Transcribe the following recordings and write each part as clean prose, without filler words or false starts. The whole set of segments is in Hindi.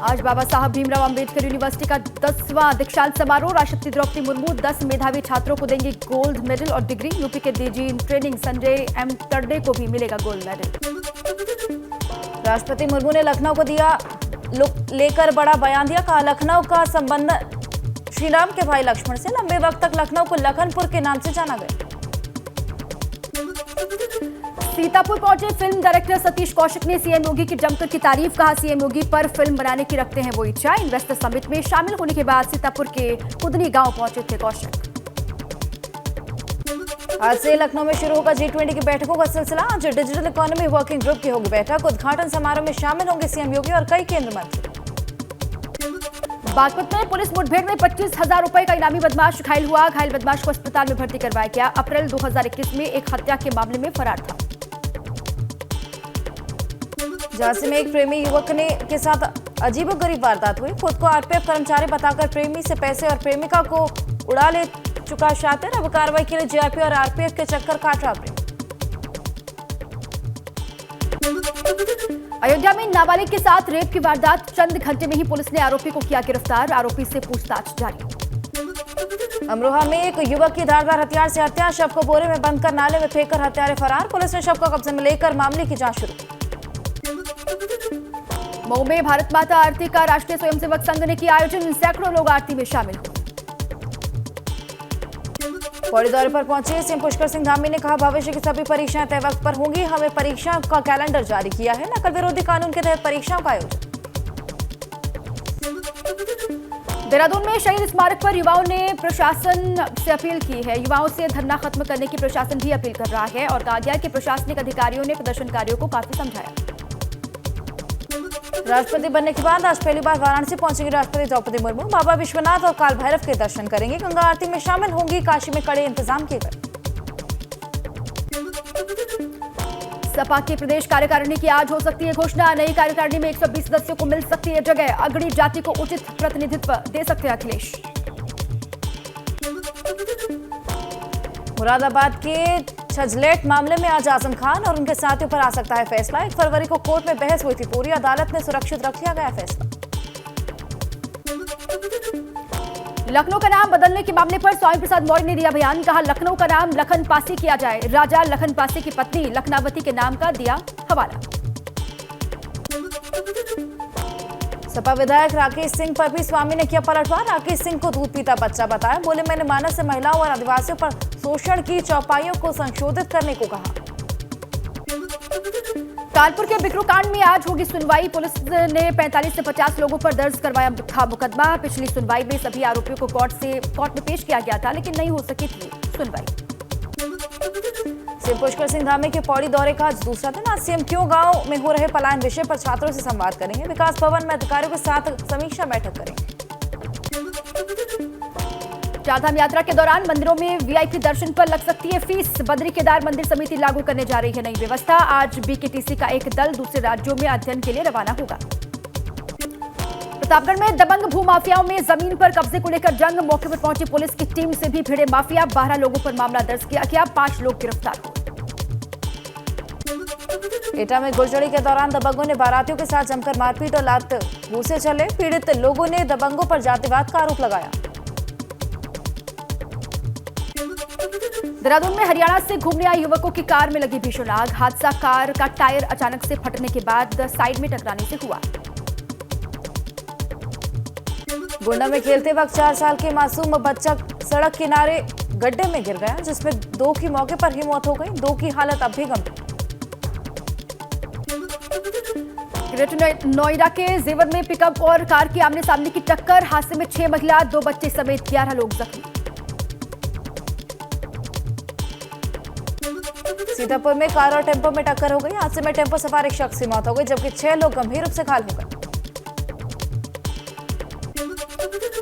आज बाबा साहब भीमराव अंबेडकर यूनिवर्सिटी का 10वां दीक्षांत समारोह। राष्ट्रपति द्रौपदी मुर्मू 10 मेधावी छात्रों को देंगे गोल्ड मेडल और डिग्री। यूपी के DG in training Sanjay M Tarde को भी मिलेगा गोल्ड मेडल। राष्ट्रपति मुर्मू ने लखनऊ को दिया लेकर बड़ा बयान दिया। कहा लखनऊ का संबंध श्री राम के भाई लक्ष्मण से। लंबे वक्त तक लखनऊ को लखनपुर के नाम से जाना गया। सीतापुर पहुंचे फिल्म डायरेक्टर सतीश कौशिक ने सीएम योगी की जमकर की तारीफ। कहा सीएम योगी पर फिल्म बनाने की रखते हैं वो इच्छा। इन्वेस्टर समिट में शामिल होने के बाद सीतापुर के कुदनी गांव पहुंचे थे कौशिक। आज से लखनऊ में शुरू होगा G20 की बैठकों का सिलसिला। आज डिजिटल इकोनॉमी वर्किंग ग्रुप की होगी बैठक। उद्घाटन समारोह में शामिल होंगे सीएम योगी और कई केंद्रीय मंत्री। बागपत में पुलिस मुठभेड़ में 25,000 रुपए का इनामी बदमाश घायल हुआ। घायल बदमाश को अस्पताल में भर्ती करवाया गया। अप्रैल 2021 में एक हत्या के मामले में फरार था। झांसी में एक प्रेमी युवक के साथ अजीबोगरीब वारदात हुई। खुद को आरपीएफ कर्मचारी बताकर प्रेमी से पैसे और प्रेमिका को उड़ा ले चुका शातिर। अब कार्रवाई के लिए जीआरपी और आरपीएफ के चक्कर काट रहा प्रेमी। अयोध्या में नाबालिग के साथ रेप की वारदात। चंद घंटे में ही पुलिस ने आरोपी को किया गिरफ्तार। आरोपी से पूछताछ जारी। अमरोहा में एक युवक की धारदार हथियार से हत्या। शव को बोरे में बंद कर नाले में फेंककर हत्यारे फरार। पुलिस ने शव को कब्जे में लेकर मामले की जांच शुरू। मऊ में भारत माता आरती का राष्ट्रीय स्वयंसेवक संघ ने किया आयोजन। सैकड़ों लोग आरती में शामिल हुए। पौड़ी दौरे पर पहुंचे सीएम पुष्कर सिंह धामी ने कहा भविष्य की सभी परीक्षाएं तय वक्त पर होंगी। हमें परीक्षा का कैलेंडर जारी किया है। नकल विरोधी कानून के तहत परीक्षाओं का आयोजन। देहरादून में शहीद स्मारक पर युवाओं ने प्रशासन से अपील की है। युवाओं से धरना खत्म करने की प्रशासन भी अपील कर रहा है और कहा गया कि प्रशासनिक अधिकारियों ने प्रदर्शनकारियों को काफी समझाया। राष्ट्रपति बनने के बाद आज पहली बार वाराणसी पहुंचेंगी राष्ट्रपति द्रौपदी मुर्मू। बाबा विश्वनाथ और काल भैरव के दर्शन करेंगे। गंगा आरती में शामिल होंगी। काशी में कड़े इंतजाम किए गए। सपा की प्रदेश कार्यकारिणी की आज हो सकती है घोषणा। नई कार्यकारिणी में 120 सदस्यों को मिल सकती है जगह। अगड़ी जाति को उचित प्रतिनिधित्व दे सकते हैं अखिलेश। मुरादाबाद के छजलेट मामले में आज आजम खान और उनके साथियों पर आ सकता है फैसला। 1 फरवरी को कोर्ट में बहस हुई थी। पूरी अदालत ने सुरक्षित रख लिया गया फैसला। लखनऊ का नाम बदलने के मामले पर स्वामी प्रसाद मौर्य ने दिया बयान। कहा लखनऊ का नाम लखन पासी किया जाए। राजा लखन पासी की पत्नी लखनावती के नाम का दिया हवाला। सपा विधायक राकेश सिंह पर भी स्वामी ने किया पलटवार। राकेश सिंह को दूध पीता बच्चा बताया। बोले मैंने मानस से महिलाओं और आदिवासियों पर शोषण की चौपाइयों को संशोधित करने को कहा। कानपुर के बिकरू कांड में आज होगी सुनवाई। पुलिस ने 45 से 50 लोगों पर दर्ज करवाया था मुकदमा। पिछली सुनवाई में सभी आरोपियों को कोर्ट में पेश किया गया था लेकिन नहीं हो सकी थी सुनवाई। सीएम पुष्कर सिंह धामी के पौड़ी दौरे का आज दूसरा दिन। आज सीएम क्यों गांव में हो रहे पलायन विषय पर छात्रों से संवाद करेंगे। विकास भवन में अधिकारियों के साथ समीक्षा बैठक करेंगे। चारधाम यात्रा के दौरान मंदिरों में वीआईपी दर्शन पर लग सकती है फीस। बद्री केदार मंदिर समिति लागू करने जा रही है नई व्यवस्था। आज बीकेटीसी का एक दल दूसरे राज्यों में अध्ययन के लिए रवाना होगा। प्रतापगढ़ में दबंग भूमाफियाओं में जमीन पर कब्जे को लेकर जंग। मौके पर पहुंची पुलिस की टीम से भी भिड़े माफिया। 12 लोगों पर मामला दर्ज किया गया। 5 लोग गिरफ्तार हुए। एटा में गुलजड़ी के दौरान दबंगों ने बारातियों के साथ जमकर मारपीट और लात घूसे चले। पीड़ित लोगों ने दबंगों पर जातिवाद का आरोप लगाया। देहरादून में हरियाणा से घूमने आए युवकों की कार में लगी भीषण आग। हादसा कार का टायर अचानक से फटने के बाद साइड में टकराने से हुआ। गोंडा में खेलते वक्त 4 साल के मासूम बच्चा सड़क किनारे गड्ढे में गिर गया जिसमें 2 की मौके पर ही मौत हो गई। 2 की हालत अब भी गंभीर। ग्रेटर नोएडा के जेवर में पिकअप और कार की आमने सामने की टक्कर। हादसे में 6 महिला 2 बच्चे समेत 11 लोग जख्मी। सीतापुर में कार और टेम्पो में टक्कर हो गई। हादसे में टेम्पो सवार एक शख्स की मौत हो गई जबकि 6 लोग गंभीर रूप से घायल हो गए।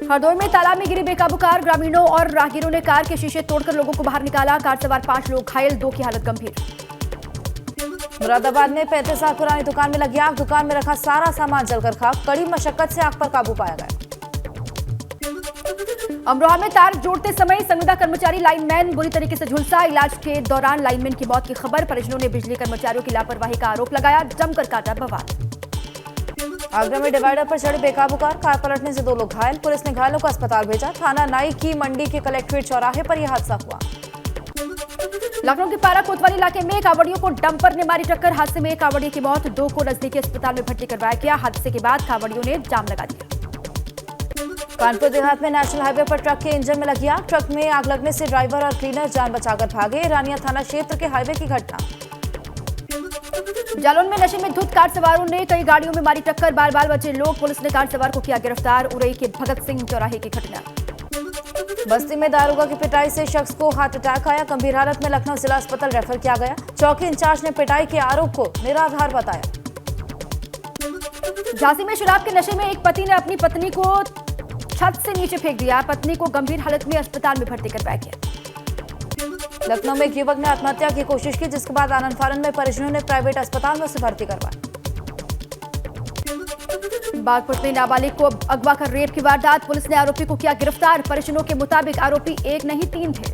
हरदोई में तालाब में गिरी बेकाबू कार। ग्रामीणों और राहगीरों ने कार के शीशे तोड़कर लोगों को बाहर निकाला। कार सवार 5 लोग घायल। 2 की हालत गंभीर। मुरादाबाद में 35 साल पुरानी दुकान में लगी आग। दुकान में रखा सारा सामान जलकर खाक। कड़ी मशक्कत से आग पर काबू पाया गया। अमरोहा में तार जोड़ते समय संविदा कर्मचारी लाइनमैन बुरी तरीके से झुलसा। इलाज के दौरान लाइनमैन की मौत की खबर। परिजनों ने बिजली कर्मचारियों की लापरवाही का आरोप लगाया। जमकर काटा बवाल। आगरा में डिवाइडर पर चढ़ी बेकाबू कार पलटने से 2 लोग घायल। पुलिस ने घायलों को अस्पताल भेजा। थाना नाई की मंडी के कलेक्ट्रेट चौराहे पर यह हादसा हुआ। लखनऊ के पारा कोतवाली इलाके में कांवड़ियों को डंपर ने मारी टक्कर। हादसे में एक कांवड़िए की मौत, 2 को नजदीकी अस्पताल में भर्ती करवाया गया। हादसे के बाद कांवड़ियों ने जाम लगा दिया। कानपुर देहात में नेशनल हाईवे पर ट्रक के इंजन में लगी आग। ट्रक में आग लगने से ड्राइवर और क्लीनर जान बचाकर भागे। रानिया थाना क्षेत्र के हाईवे की घटना। जालौन में नशे में धुत कार सवारों ने कई गाड़ियों में मारी टक्कर। बाल बचे लोग। पुलिस ने कार सवार को किया गिरफ्तार। उरई के भगत सिंह चौराहे की घटना। बस्ती में दारोगा की पिटाई से शख्स को हार्ट अटैक आया। गंभीर हालत में लखनऊ जिला अस्पताल रेफर किया गया। चौकी इंचार्ज ने पिटाई के आरोप को निराधार बताया। झांसी में शराब के नशे में एक पति ने अपनी पत्नी को छत से नीचे फेंक दिया। पत्नी को गंभीर हालत में अस्पताल में भर्ती करवाया गया। लखनऊ में एक युवक ने आत्महत्या की कोशिश की, जिसके बाद आनंद फानन में परिजनों ने प्राइवेट अस्पताल में उसे भर्ती करवाया। बागपत में नाबालिग को अगवा कर रेप की वारदात। पुलिस ने आरोपी को किया गिरफ्तार। परिजनों के मुताबिक आरोपी 1 नहीं 3 थे।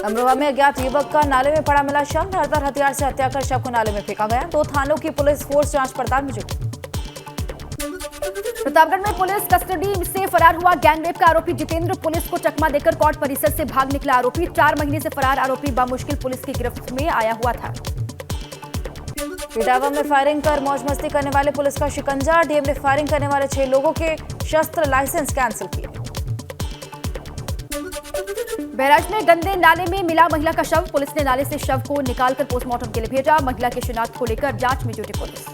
अमरोहा में अज्ञात युवक का नाले में पड़ा मिला शव। धारदार हथियार से हत्या कर शव को नाले में फेंका गया। 2 थानों की पुलिस फोर्स जांच पड़ताल में जुटी। प्रतापगढ़ में पुलिस कस्टडी से फरार हुआ गैंगरेप का आरोपी जितेंद्र। पुलिस को चकमा देकर कोर्ट परिसर से भाग निकला आरोपी। 4 महीने से फरार आरोपी बामुश्किल पुलिस की गिरफ्त में आया हुआ था। इटावा में फायरिंग कर मौज मस्ती करने वाले पुलिस का शिकंजा। डीएम ने फायरिंग करने वाले 6 लोगों के शस्त्र लाइसेंस कैंसिल किए। बहराइच में गंदे नाले में मिला महिला का शव। पुलिस ने नाले से शव को निकालकर पोस्टमार्टम के लिए भेजा। महिला की शिनाख्त को लेकर जांच में जुटी पुलिस।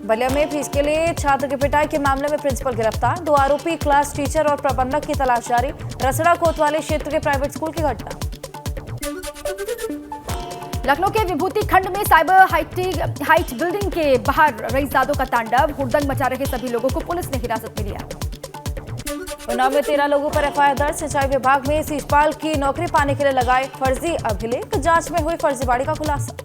बलिया में फीस के लिए छात्र की पिटाई के मामले में प्रिंसिपल गिरफ्तार। 2 आरोपी क्लास टीचर और प्रबंधक की तलाश जारी। रसड़ा कोतवाली क्षेत्र के प्राइवेट स्कूल की घटना। लखनऊ के विभूति खंड में साइबर हाइट बिल्डिंग के बाहर रईसजादों का तांडव। हुड़दंग मचा रहे सभी लोगों को पुलिस ने हिरासत में लिया। उन्नाव में 13 लोगों पर एफआईआर दर्ज। सिंचाई विभाग में सीजपाल की नौकरी पाने के लिए लगाए फर्जी अभिलेख। जांच में हुई फर्जीवाड़ी का खुलासा।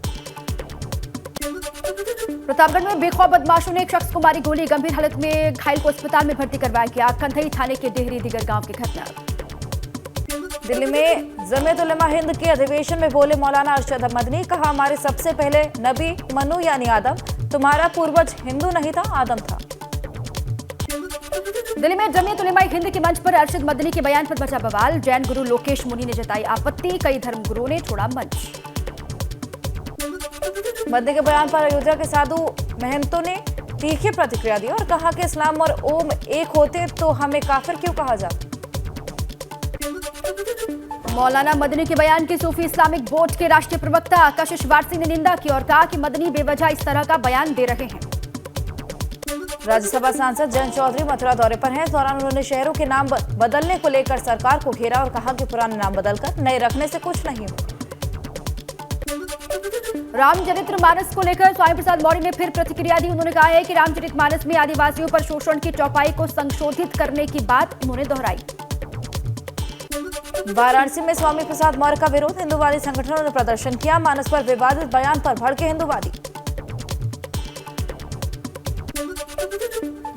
प्रतापगढ़ में बेखौफ बदमाशों ने एक शख्स को मारी गोली। गंभीर हालत में घायल को अस्पताल में भर्ती करवाया गया। कंधई थाने के डेहरी दिगर गांव की घटना। दिल्ली में जमीयत उलेमा हिंद के अधिवेशन में बोले मौलाना अरशद मदनी। कहा, हमारे सबसे पहले नबी मनु यानी आदम। तुम्हारा पूर्वज हिंदू नहीं था, आदम था। दिल्ली में जमीयत उलेमा हिंद के मंच पर अरशद मदनी के बयान पर मचा बवाल। जैन गुरु लोकेश मुनि ने जताई आपत्ति। कई धर्मगुरुओं ने छोड़ा मंच। मदनी के बयान पर अयोध्या के साधु महंतों ने तीखी प्रतिक्रिया दी और कहा कि इस्लाम और ओम एक होते तो हमें काफिर क्यों कहा जाता। मौलाना मदनी के बयान की सूफी इस्लामिक बोर्ड के राष्ट्रीय प्रवक्ता कशिश वारसी ने निंदा की और कहा कि मदनी बेवजह इस तरह का बयान दे रहे हैं। राज्यसभा सांसद जयंत चौधरी मथुरा दौरे पर हैं। इस दौरान उन्होंने शहरों के नाम बदलने को लेकर सरकार को घेरा और कहा कि पुराने नाम बदलकर नए रखने से कुछ नहीं होगा। रामचरितमानस को लेकर स्वामी प्रसाद मौर्य ने फिर प्रतिक्रिया दी। उन्होंने कहा है कि रामचरितमानस में आदिवासियों पर शोषण की चौपाई को संशोधित करने की बात उन्होंने दोहराई। वाराणसी में स्वामी प्रसाद मौर्य का विरोध। हिंदूवादी संगठनों ने प्रदर्शन किया। मानस पर विवादित बयान पर भड़के हिंदूवादी।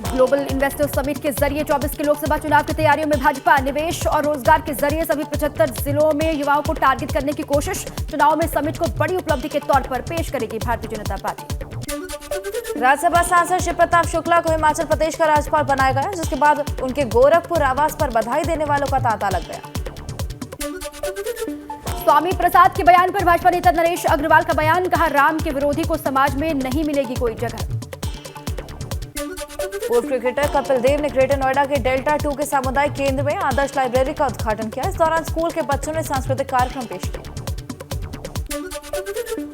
ग्लोबल इन्वेस्टर्स समिट के जरिए 24 के लोकसभा चुनाव की तैयारियों में भाजपा। निवेश और रोजगार के जरिए सभी 75 जिलों में युवाओं को टारगेट करने की कोशिश। चुनाव में समिट को बड़ी उपलब्धि के तौर पर पेश करेगी भारतीय जनता पार्टी। राज्यसभा सांसद शिव प्रताप शुक्ला को हिमाचल प्रदेश का राज्यपाल बनाया गया, जिसके बाद उनके गोरखपुर आवास पर बधाई देने वालों का तांता लग गया। स्वामी प्रसाद के बयान पर भाजपा नेता नरेश अग्रवाल का बयान। कहा, राम के विरोधी को समाज में नहीं मिलेगी कोई जगह। पूर्व क्रिकेटर कपिल देव ने ग्रेटर नोएडा के डेल्टा 2 के सामुदायिक केंद्र में आदर्श लाइब्रेरी का उद्घाटन किया। इस दौरान स्कूल के बच्चों ने सांस्कृतिक कार्यक्रम पेश किए।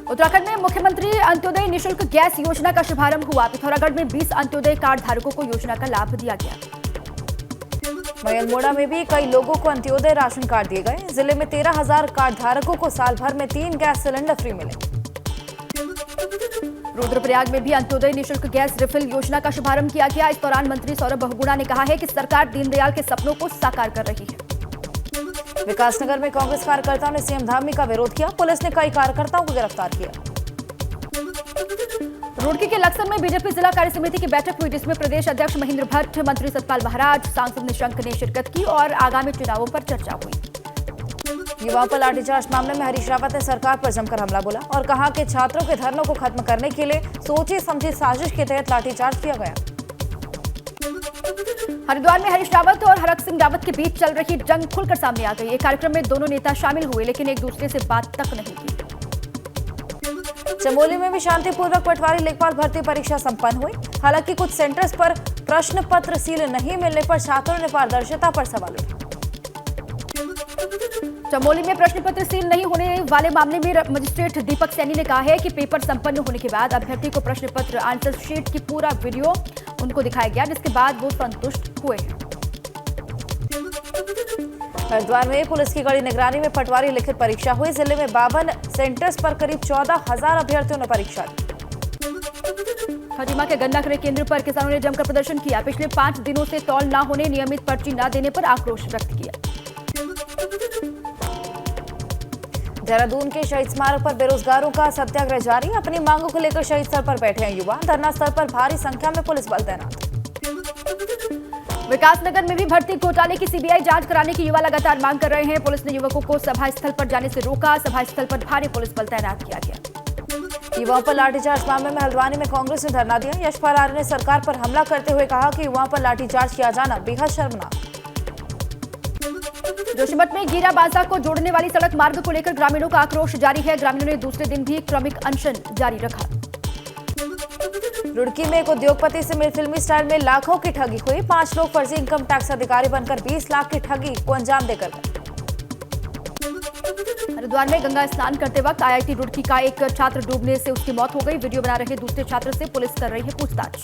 उत्तराखंड में मुख्यमंत्री अंत्योदय निःशुल्क गैस योजना का शुभारंभ हुआ। पिथौरागढ़ में 20 अंत्योदय कार्ड धारकों को योजना का लाभ दिया गया। मयलमोड़ा में भी कई लोगों को अंत्योदय राशन कार्ड दिए गए। जिले में 13,000 कार्ड धारकों को साल भर में 3 गैस सिलेंडर फ्री मिले। रुद्रप्रयाग में भी अंत्योदय निःशुल्क गैस रिफिल योजना का शुभारंभ किया गया। इस दौरान मंत्री सौरभ बहुगुणा ने कहा है कि सरकार दीनदयाल के सपनों को साकार कर रही है। विकासनगर में कांग्रेस कार्यकर्ताओं ने सीएम धामी का विरोध किया। पुलिस ने कई कार्यकर्ताओं को गिरफ्तार किया। रुड़की के लक्सर में बीजेपी जिला कार्य समिति की बैठक हुई, जिसमें प्रदेश अध्यक्ष महेंद्र भट्ट, मंत्री सतपाल महाराज, सांसद निशंक ने शिरकत की और आगामी चुनावों पर चर्चा हुई। युवाओं पर लाठीचार्ज मामले में हरीश रावत ने सरकार पर जमकर हमला बोला और कहा कि छात्रों के धरनों को खत्म करने के लिए सोची समझी साजिश के तहत लाठीचार्ज किया गया। हरिद्वार में हरीश रावत और हरक सिंह रावत के बीच चल रही जंग खुलकर सामने आ गई। ये कार्यक्रम में दोनों नेता शामिल हुए लेकिन एक दूसरे से बात तक नहीं की। चमोली में भी शांतिपूर्वक पटवारी लेखपाल भर्ती परीक्षा संपन्न हुई। हालांकि कुछ सेंटर्स पर प्रश्न पत्र सील नहीं मिलने पर छात्रों ने पारदर्शिता पर सवाल उठाए। चमोली में प्रश्न पत्र सील नहीं होने वाले मामले में मजिस्ट्रेट दीपक सैनी ने कहा है कि पेपर संपन्न होने के बाद अभ्यर्थी को प्रश्न पत्र आंसर शीट की पूरा वीडियो उनको दिखाया गया, जिसके बाद वो संतुष्ट हुए हैं। हरिद्वार में पुलिस की कड़ी निगरानी में पटवारी लिखित परीक्षा हुई। जिले में 52 सेंटर्स पर करीब 14,000 अभ्यर्थियों ने परीक्षा दी। खटीमा के गन्ना क्रय केंद्र पर किसानों ने जमकर प्रदर्शन किया। पिछले 5 दिनों से तौल न होने, नियमित पर्ची न देने पर आक्रोश व्यक्त किया। देहरादून के शहीद स्मारक पर बेरोजगारों का सत्याग्रह जारी। अपनी मांगों को लेकर शहीद स्थल पर बैठे हैं युवा। धरना स्थल पर भारी संख्या में पुलिस बल तैनात। विकासनगर में भी भर्ती घोटाले की सीबीआई जांच कराने की युवा लगातार मांग कर रहे हैं। पुलिस ने युवकों को सभा स्थल पर जाने से रोका। सभा स्थल पर भारी पुलिस बल तैनात किया गया। युवाओं पर लाठीचार्ज मामले में हल्द्वानी में कांग्रेस ने धरना दिया। यशपाल आर्य ने सरकार पर हमला करते हुए कहा कि युवाओं पर लाठीचार्ज किया जाना बेहद शर्मनाक। जोशीमठ में गीरा बाजा को जोड़ने वाली सड़क मार्ग को लेकर ग्रामीणों का आक्रोश जारी है। ग्रामीणों ने दूसरे दिन भी क्रमिक अनशन जारी रखा। रुड़की में एक उद्योगपति से फिल्मी स्टाइल में लाखों की ठगी हुई। 5 लोग फर्जी इनकम टैक्स अधिकारी बनकर 20 लाख की ठगी को अंजाम देकर गए। हरिद्वार में गंगा स्नान करते वक्त आईआईटी रुड़की का एक छात्र डूबने से उसकी मौत हो गई। वीडियो बना रहे दूसरे छात्र से पुलिस कर रही है पूछताछ।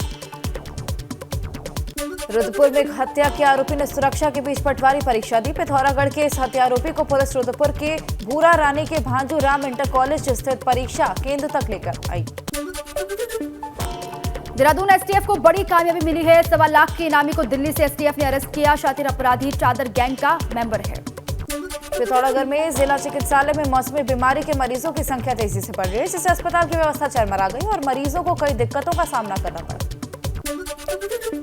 रुद्रपुर में हत्या के आरोपी ने सुरक्षा के बीच पटवारी परीक्षा दी। पिथौरागढ़ के इस हत्यारोपी को पुलिस रुद्रपुर के भूरा रानी के भांजू राम इंटर कॉलेज स्थित परीक्षा केंद्र तक लेकर आई। देहरादून एसटीएफ को बड़ी कामयाबी मिली है। 1.25 लाख के इनामी को दिल्ली से एसटीएफ ने अरेस्ट किया। शातिर अपराधी चादर गैंग का मेंबर है। पिथौरागढ़ में जिला चिकित्सालय में मौसमी बीमारी के मरीजों की संख्या तेजी से बढ़ रही है, जिससे अस्पताल की व्यवस्था चरमरा गई और मरीजों को कई दिक्कतों का सामना करना पड़ा।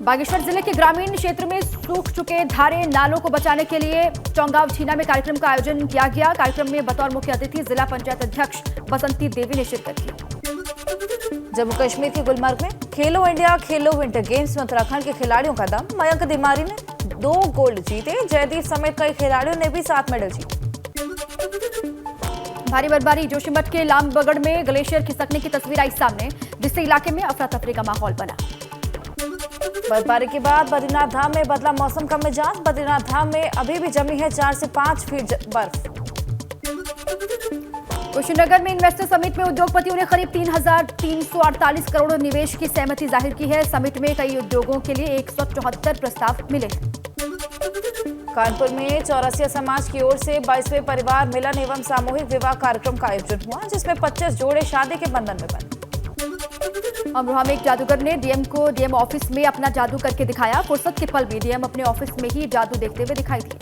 बागेश्वर जिले के ग्रामीण क्षेत्र में सूख चुके धारे नालों को बचाने के लिए चौंगाव झीना में कार्यक्रम का आयोजन किया गया। कार्यक्रम में बतौर मुख्य अतिथि जिला पंचायत अध्यक्ष बसंती देवी ने शिरकत की। जम्मू कश्मीर के गुलमर्ग में खेलो इंडिया खेलो विंटर गेम्स में उत्तराखंड के खिलाड़ियों का दम। मयंक तिवारी ने 2 गोल्ड जीते। जयदीप समेत कई खिलाड़ियों ने भी 7 मेडल जीते। भारी बर्फबारी। जोशीमठ के लामबगड़ में ग्लेशियर खिसकने की तस्वीर आई सामने, जिससे इलाके में अफरा तफरी का माहौल बना। बर्फबारी के बाद बद्रीनाथ धाम में बदला मौसम का मिजाज। बद्रीनाथ धाम में अभी भी जमी है 4 से 5 फीट बर्फ। कुशीनगर में इन्वेस्टर समिट में उद्योगपतियों ने करीब 3,348 करोड़ निवेश की सहमति जाहिर की है। समिट में कई उद्योगों के लिए 174 प्रस्ताव मिले। कानपुर में 84 समाज की ओर से 22वें परिवार मिलन एवं सामूहिक विवाह कार्यक्रम का आयोजन हुआ, जिसमें 25 जोड़े शादी के बंधन में बंधे। अमरोहा में एक जादूगर ने डीएम को डीएम ऑफिस में अपना जादू करके दिखाया। फुर्सत के पल भी डीएम अपने ऑफिस में ही जादू देखते हुए दिखाई दिए।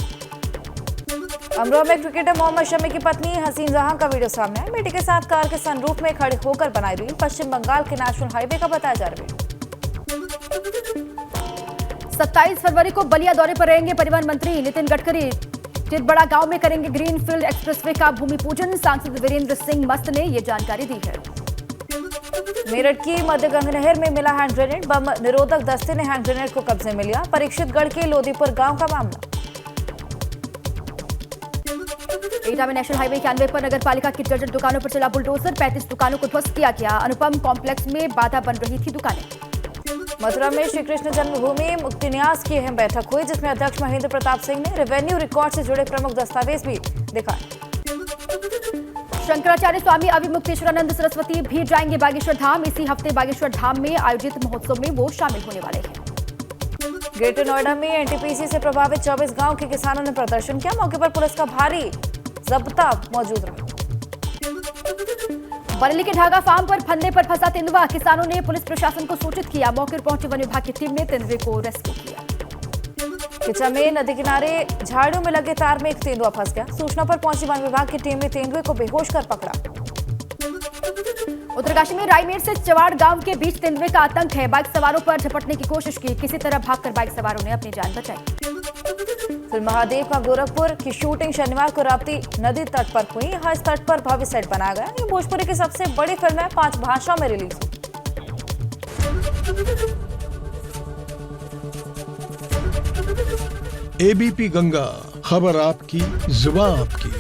अमरोहा में क्रिकेटर मोहम्मद शमी की पत्नी हसीन जहां का वीडियो सामने आया। बेटे के साथ कार के सनरूफ में खड़े होकर बनाई रील। पश्चिम बंगाल के नेशनल हाईवे का बताया जा रहा है। 27 फरवरी को बलिया दौरे पर रहेंगे परिवहन मंत्री नितिन गडकरी। चितबड़ा गांव में करेंगे ग्रीनफील्ड एक्सप्रेसवे का भूमि पूजन। सांसद वीरेंद्र सिंह मस्त ने ये जानकारी दी है। मेरठ की मध्य गंगनहर में मिला हैंड ग्रेनेड। बम निरोधक दस्ते ने हैंड ग्रेनेड को कब्जे में लिया। परीक्षितगढ़ के लोदीपुर गांव का मामला। एटा में नेशनल हाईवे 91 पर नगर पालिका की दर्जन दुकानों पर चला बुलडोजर। 35 दुकानों को ध्वस्त किया गया। अनुपम कॉम्प्लेक्स में बाधा बन रही थी दुकानें। मथुरा में श्री कृष्ण जन्मभूमि मुक्तिन्यास की अहम बैठक हुई, जिसमें अध्यक्ष महेंद्र प्रताप सिंह ने रेवेन्यू रिकॉर्ड से जुड़े प्रमुख दस्तावेज भी दिखाए। शंकराचार्य स्वामी अविमुक्तेश्वरानंद सरस्वती भी जाएंगे बागेश्वर धाम। इसी हफ्ते बागेश्वर धाम में आयोजित महोत्सव में वो शामिल होने वाले हैं। ग्रेटर नोएडा में एनटीपीसी से प्रभावित 24 गांव के किसानों ने प्रदर्शन किया। मौके पर पुलिस का भारी जब्ता मौजूद रहा। बरेली के ढागा फार्म पर फंदे पर फंसा तेंदुआ। किसानों ने पुलिस प्रशासन को सूचित किया। मौके पर पहुंची वन विभाग की टीम ने तेंदुए को रेस्क्यू किया। किचा में नदी किनारे झाड़ियों में लगे तार में एक तेंदुआ फंस गया। सूचना पर पहुंची वन विभाग की टीम ने तेंदुए को बेहोश कर पकड़ा। उत्तरकाशी में रायमेर से चवाड़ गांव के बीच तेंदुए का आतंक है। बाइक सवारों पर झपटने की कोशिश की, किसी तरह भागकर बाइक सवारों ने अपनी जान बचाई। फिल्म महादेव का गोरखपुर की शूटिंग शनिवार को राप्ती नदी तट पर हुई। यहाँ इस तट पर भव्य सेट बनाया गया। ये भोजपुरी की सबसे बड़ी फिल्म है, 5 भाषाओं में रिलीज। एबीपी गंगा, खबर आपकी, जुबान आपकी।